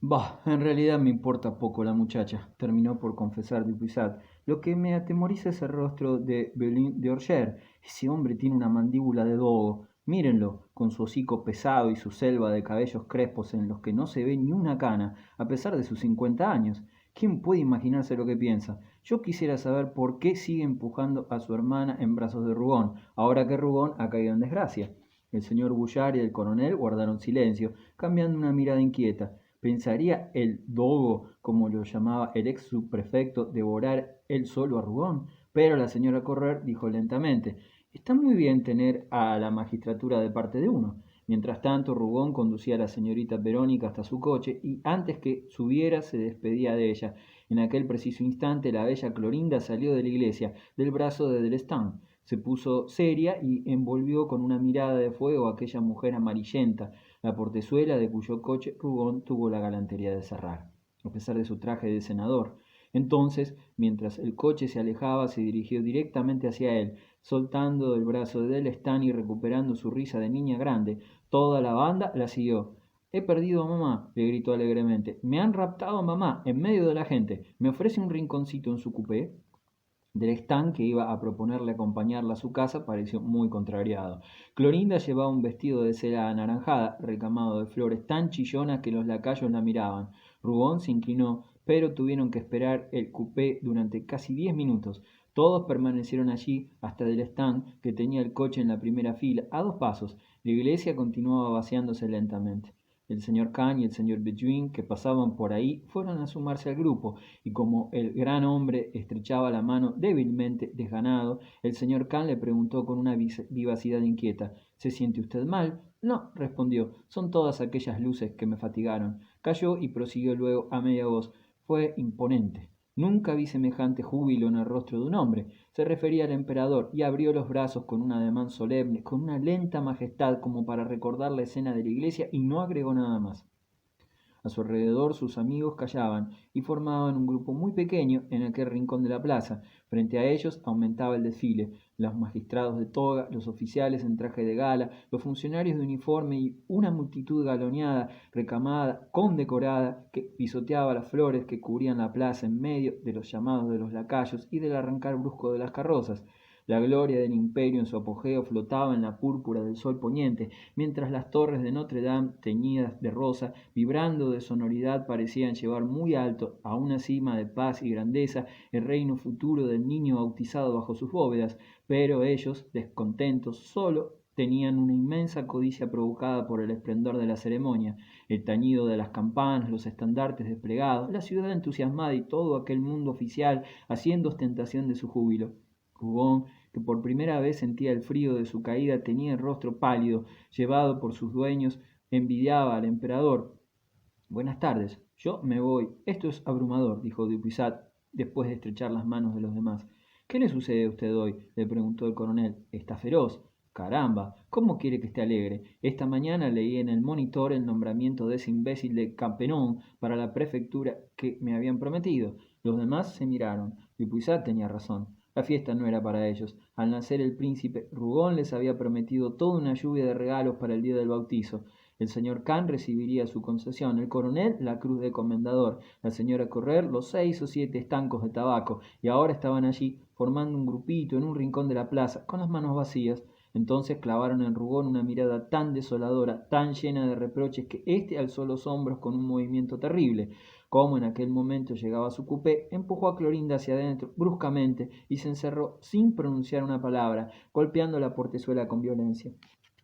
Bah, en realidad me importa poco la muchacha, terminó por confesar Dupuisat. Lo que me atemoriza es el rostro de Belin de Orcher. Ese hombre tiene una mandíbula de dogo. Mírenlo, con su hocico pesado y su selva de cabellos crespos en los que no se ve ni una cana, a pesar de sus 50 años. ¿Quién puede imaginarse lo que piensa? Yo quisiera saber por qué sigue empujando a su hermana en brazos de Rugón, ahora que Rugón ha caído en desgracia. El señor Bullard y el coronel guardaron silencio, cambiando una mirada inquieta. ¿Pensaría el dogo, como lo llamaba el ex subprefecto, devorar él solo a Rugón? Pero la señora Correr dijo lentamente, está muy bien tener a la magistratura de parte de uno. Mientras tanto, Rugón conducía a la señorita Verónica hasta su coche y antes que subiera se despedía de ella. En aquel preciso instante la bella Clorinda salió de la iglesia, del brazo de Delestan. Se puso seria y envolvió con una mirada de fuego a aquella mujer amarillenta, la portezuela de cuyo coche Rugón tuvo la galantería de cerrar, a pesar de su traje de senador. Entonces, mientras el coche se alejaba, se dirigió directamente hacia él, soltando el brazo de Delestan y recuperando su risa de niña grande. Toda la banda la siguió. He perdido a mamá, le gritó alegremente. Me han raptado a mamá en medio de la gente. ¿Me ofrece un rinconcito en su cupé? Delestan, que iba a proponerle acompañarla a su casa, pareció muy contrariado. Clorinda llevaba un vestido de seda anaranjada, recamado de flores tan chillonas que los lacayos la miraban. Rugón se inclinó, pero tuvieron que esperar el coupé durante casi 10 minutos. Todos permanecieron allí, hasta Delestan, que tenía el coche en la primera fila, a 2 pasos. La iglesia continuaba vaciándose lentamente. El señor Khan y el señor Between, que pasaban por ahí, fueron a sumarse al grupo, y como el gran hombre estrechaba la mano débilmente desganado, el señor Khan le preguntó con una vivacidad inquieta, ¿se siente usted mal? No, respondió, son todas aquellas luces que me fatigaron. Calló y prosiguió luego a media voz, fue imponente. Nunca vi semejante júbilo en el rostro de un hombre. Se refería al emperador y abrió los brazos con un ademán solemne, con una lenta majestad como para recordar la escena de la iglesia y no agregó nada más. A su alrededor sus amigos callaban y formaban un grupo muy pequeño en aquel rincón de la plaza. Frente a ellos aumentaba el desfile, los magistrados de toga, los oficiales en traje de gala, los funcionarios de uniforme y una multitud galoneada, recamada, condecorada, que pisoteaba las flores que cubrían la plaza en medio de los llamados de los lacayos y del arrancar brusco de las carrozas. La gloria del imperio en su apogeo flotaba en la púrpura del sol poniente, mientras las torres de Notre Dame, teñidas de rosa, vibrando de sonoridad, parecían llevar muy alto, a una cima de paz y grandeza, el reino futuro del niño bautizado bajo sus bóvedas, pero ellos, descontentos, solo tenían una inmensa codicia provocada por el esplendor de la ceremonia, el tañido de las campanas, los estandartes desplegados, la ciudad entusiasmada y todo aquel mundo oficial haciendo ostentación de su júbilo. Rougon, que por primera vez sentía el frío de su caída, tenía el rostro pálido, llevado por sus dueños, envidiaba al emperador. Buenas tardes, yo me voy. Esto es abrumador, dijo Dupuisat, después de estrechar las manos de los demás. ¿Qué le sucede a usted hoy? Le preguntó el coronel. Está feroz. Caramba, ¿cómo quiere que esté alegre? Esta mañana leí en el monitor el nombramiento de ese imbécil de Campenon para la prefectura que me habían prometido. Los demás se miraron. Dupuisat tenía razón. La fiesta no era para ellos. Al nacer el príncipe, Rugón les había prometido toda una lluvia de regalos para el día del bautizo. El señor Khan recibiría su concesión, el coronel la cruz de comendador, la señora Correr los 6 o 7 estancos de tabaco, y ahora estaban allí, formando un grupito en un rincón de la plaza, con las manos vacías. Entonces clavaron en Rugón una mirada tan desoladora, tan llena de reproches, que éste alzó los hombros con un movimiento terrible. Como en aquel momento llegaba a su cupé, empujó a Clorinda hacia adentro bruscamente y se encerró sin pronunciar una palabra, golpeando la portezuela con violencia.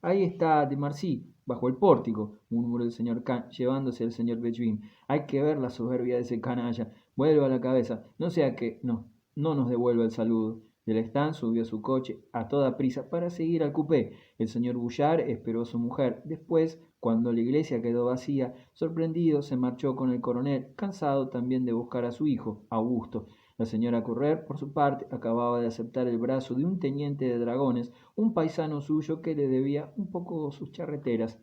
Ahí está de Marcy, bajo el pórtico, murmuró el señor Khan, llevándose al señor Between. Hay que ver la soberbia de ese canalla. Vuelva la cabeza, no sea que no nos devuelva el saludo. Delestan subió a su coche a toda prisa para seguir al coupé. El señor Bullard esperó a su mujer. Después, cuando la iglesia quedó vacía, sorprendido se marchó con el coronel, cansado también de buscar a su hijo, Augusto. La señora Correr, por su parte, acababa de aceptar el brazo de un teniente de dragones, un paisano suyo que le debía un poco sus charreteras.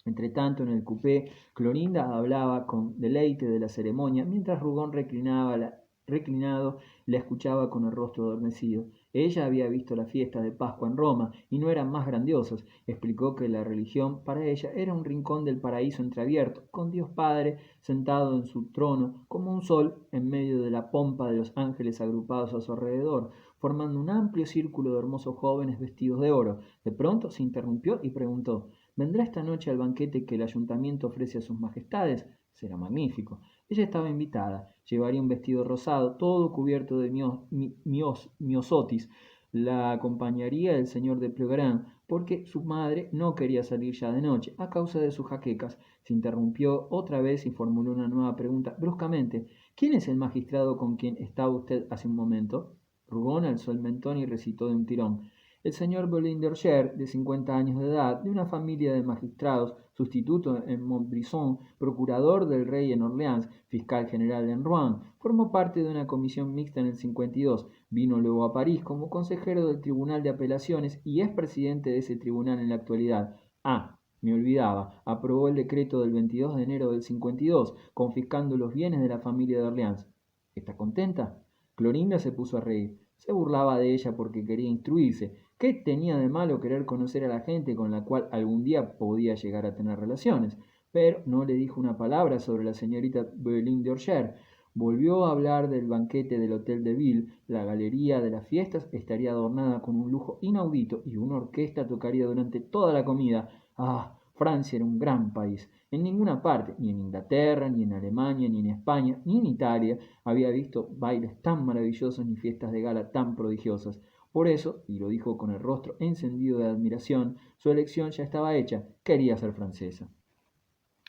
Entretanto, en el coupé, Clorinda hablaba con deleite de la ceremonia, mientras Rugón reclinaba reclinado, la escuchaba con el rostro adormecido. Ella había visto las fiestas de Pascua en Roma y no eran más grandiosas. Explicó que la religión para ella era un rincón del paraíso entreabierto, con Dios Padre sentado en su trono como un sol en medio de la pompa de los ángeles agrupados a su alrededor, formando un amplio círculo de hermosos jóvenes vestidos de oro. De pronto se interrumpió y preguntó: ¿Vendrá esta noche al banquete que el ayuntamiento ofrece a sus majestades? Será magnífico. Ella estaba invitada. Llevaría un vestido rosado, todo cubierto de miosotis. La acompañaría el señor de Ploegrin, porque su madre no quería salir ya de noche, a causa de sus jaquecas. Se interrumpió otra vez y formuló una nueva pregunta bruscamente. ¿Quién es el magistrado con quien estaba usted hace un momento? Rougon alzó el mentón y recitó de un tirón: el señor Bolin d'Orcher, de 50 años de edad, de una familia de magistrados, sustituto en Montbrison, procurador del rey en Orleans, fiscal general en Rouen, formó parte de una comisión mixta en el 52, vino luego a París como consejero del Tribunal de Apelaciones y es presidente de ese tribunal en la actualidad. Me olvidaba, aprobó el decreto del 22 de enero del 52, confiscando los bienes de la familia de Orleans. ¿Está contenta? Clorinda se puso a reír. Se burlaba de ella porque quería instruirse. ¿Qué tenía de malo querer conocer a la gente con la cual algún día podía llegar a tener relaciones? Pero no le dijo una palabra sobre la señorita Bolin d'Orcher. Volvió a hablar del banquete del Hotel de Ville. La galería de las fiestas estaría adornada con un lujo inaudito y una orquesta tocaría durante toda la comida. Francia era un gran país. En ninguna parte, ni en Inglaterra, ni en Alemania, ni en España, ni en Italia, había visto bailes tan maravillosos ni fiestas de gala tan prodigiosas. Por eso, y lo dijo con el rostro encendido de admiración, su elección ya estaba hecha, quería ser francesa.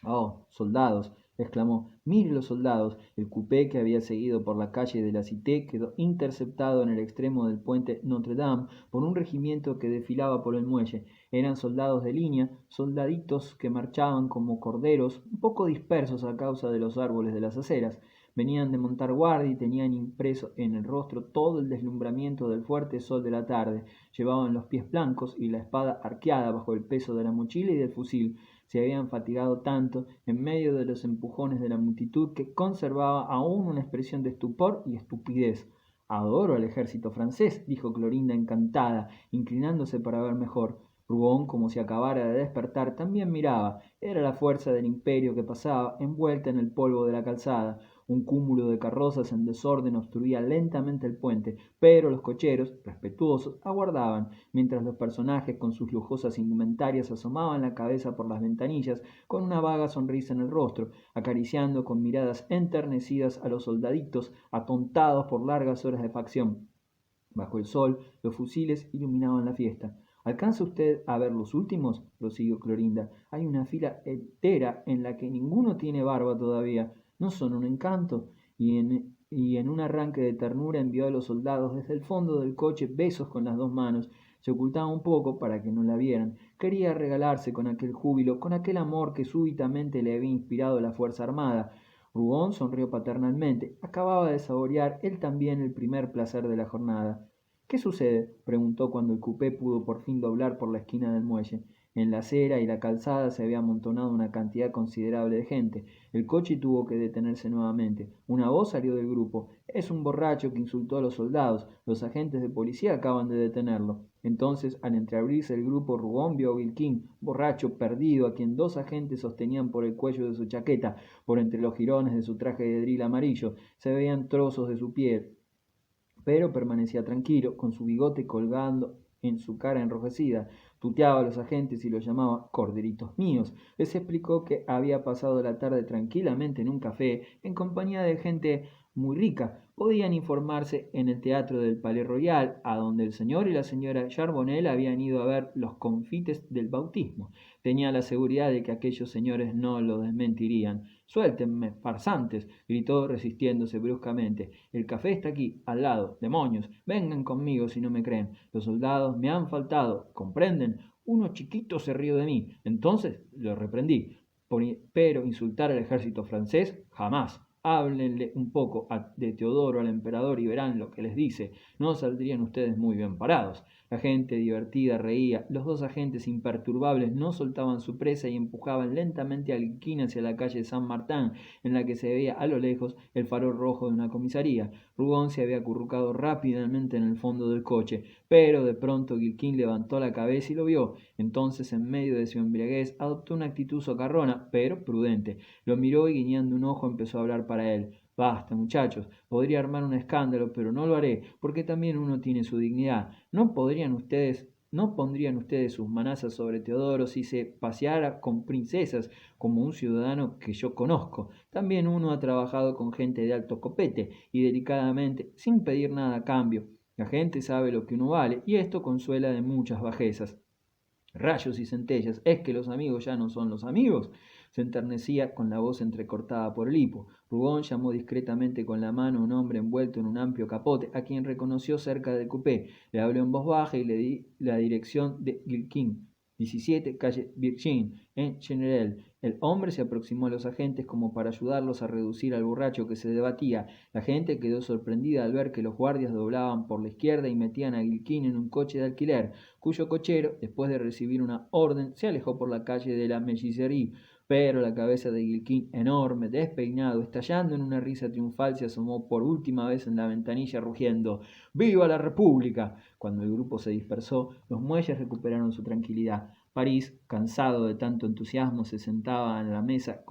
Oh, soldados, exclamó, mire los soldados. El coupé que había seguido por la calle de la Cité quedó interceptado en el extremo del puente Notre-Dame por un regimiento que desfilaba por el muelle. Eran soldados de línea, soldaditos que marchaban como corderos, un poco dispersos a causa de los árboles de las aceras. Venían de montar guardia y tenían impreso en el rostro todo el deslumbramiento del fuerte sol de la tarde. Llevaban los pies blancos y la espada arqueada bajo el peso de la mochila y del fusil. Se habían fatigado tanto en medio de los empujones de la multitud que conservaba aún una expresión de estupor y estupidez. Adoro al ejército francés, dijo Clorinda encantada, inclinándose para ver mejor. Rougon, como si acabara de despertar, también miraba. Era la fuerza del imperio que pasaba, envuelta en el polvo de la calzada. Un cúmulo de carrozas en desorden obstruía lentamente el puente, pero los cocheros, respetuosos, aguardaban, mientras los personajes con sus lujosas indumentarias asomaban la cabeza por las ventanillas con una vaga sonrisa en el rostro, acariciando con miradas enternecidas a los soldaditos atontados por largas horas de facción. Bajo el sol, los fusiles iluminaban la fiesta. ¿Alcanza usted a ver los últimos? Prosiguió Clorinda. Hay una fila entera en la que ninguno tiene barba todavía. ¿No son un encanto? Y en un arranque de ternura envió a los soldados desde el fondo del coche besos con las dos manos. Se ocultaba un poco para que no la vieran. Quería regalarse con aquel júbilo, con aquel amor que súbitamente le había inspirado la Fuerza Armada. Rougon sonrió paternalmente. Acababa de saborear él también el primer placer de la jornada. ¿Qué sucede? Preguntó cuando el coupé pudo por fin doblar por la esquina del muelle. En la acera y la calzada se había amontonado una cantidad considerable de gente. El coche tuvo que detenerse nuevamente. Una voz salió del grupo. Es un borracho que insultó a los soldados. Los agentes de policía acaban de detenerlo. Entonces, al entreabrirse el grupo, Rougon vio a Vilquin, borracho, perdido, a quien dos agentes sostenían por el cuello de su chaqueta. Por entre los jirones de su traje de dril amarillo se veían trozos de su piel, pero permanecía tranquilo, con su bigote colgando en su cara enrojecida. Tuteaba a los agentes y los llamaba corderitos míos. Les explicó que había pasado la tarde tranquilamente en un café, en compañía de gente muy rica. Podían informarse en el teatro del Palais Royal, a donde el señor y la señora Charbonnel habían ido a ver los confites del bautismo. Tenía la seguridad de que aquellos señores no lo desmentirían. Suéltenme, farsantes, gritó resistiéndose bruscamente. El café está aquí, al lado. Demonios, vengan conmigo si no me creen. Los soldados me han faltado, ¿comprenden? Uno chiquito se rió de mí. Entonces lo reprendí. Pero insultar al ejército francés, jamás. Háblenle un poco de Teodoro al emperador y verán lo que les dice. No saldrían ustedes muy bien parados. La gente divertida reía. Los dos agentes imperturbables no soltaban su presa y empujaban lentamente a Gilquín hacia la calle San Martín, en la que se veía a lo lejos el farol rojo de una comisaría. Rugón se había acurrucado rápidamente en el fondo del coche, pero de pronto Gilquín levantó la cabeza y lo vio. Entonces, en medio de su embriaguez, adoptó una actitud socarrona, pero prudente. Lo miró y guiñando un ojo empezó a hablar para él. Basta, muchachos, podría armar un escándalo, pero no lo haré, porque también uno tiene su dignidad. ¿No pondrían ustedes sus manazas sobre Teodoro si se paseara con princesas como un ciudadano que yo conozco? También uno ha trabajado con gente de alto copete y delicadamente, sin pedir nada a cambio. La gente sabe lo que uno vale y esto consuela de muchas bajezas. Rayos y centellas, ¿es que los amigos ya no son los amigos? Se enternecía con la voz entrecortada por el hipo. Rugón llamó discretamente con la mano a un hombre envuelto en un amplio capote, a quien reconoció cerca del cupé. Le habló en voz baja y le di la dirección de Gilquín, 17 calle Virgin, en General. El hombre se aproximó a los agentes como para ayudarlos a reducir al borracho que se debatía. La gente quedó sorprendida al ver que los guardias doblaban por la izquierda y metían a Gilquín en un coche de alquiler, cuyo cochero, después de recibir una orden, se alejó por la calle de la Mellicería. Pero la cabeza de Gilquín, enorme, despeinado, estallando en una risa triunfal, se asomó por última vez en la ventanilla rugiendo ¡Viva la República! Cuando el grupo se dispersó, los muelles recuperaron su tranquilidad. París, cansado de tanto entusiasmo, se sentaba a la mesa.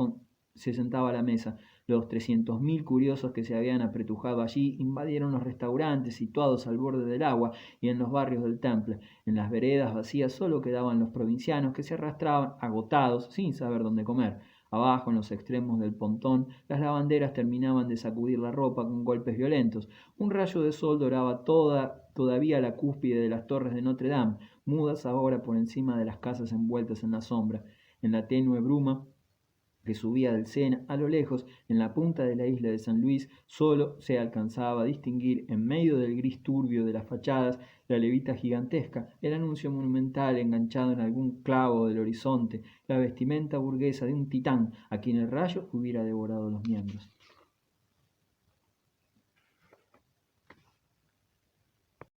Los 300.000 curiosos que se habían apretujado allí invadieron los restaurantes situados al borde del agua y en los barrios del Temple. En las veredas vacías solo quedaban los provincianos que se arrastraban agotados sin saber dónde comer. Abajo, en los extremos del pontón, las lavanderas terminaban de sacudir la ropa con golpes violentos. Un rayo de sol doraba todavía la cúspide de las torres de Notre Dame, mudas ahora por encima de las casas envueltas en la sombra. En la tenue bruma que subía del Sena, a lo lejos, en la punta de la isla de San Luis, solo se alcanzaba a distinguir, en medio del gris turbio de las fachadas, la levita gigantesca, el anuncio monumental enganchado en algún clavo del horizonte, la vestimenta burguesa de un titán, a quien el rayo hubiera devorado los miembros.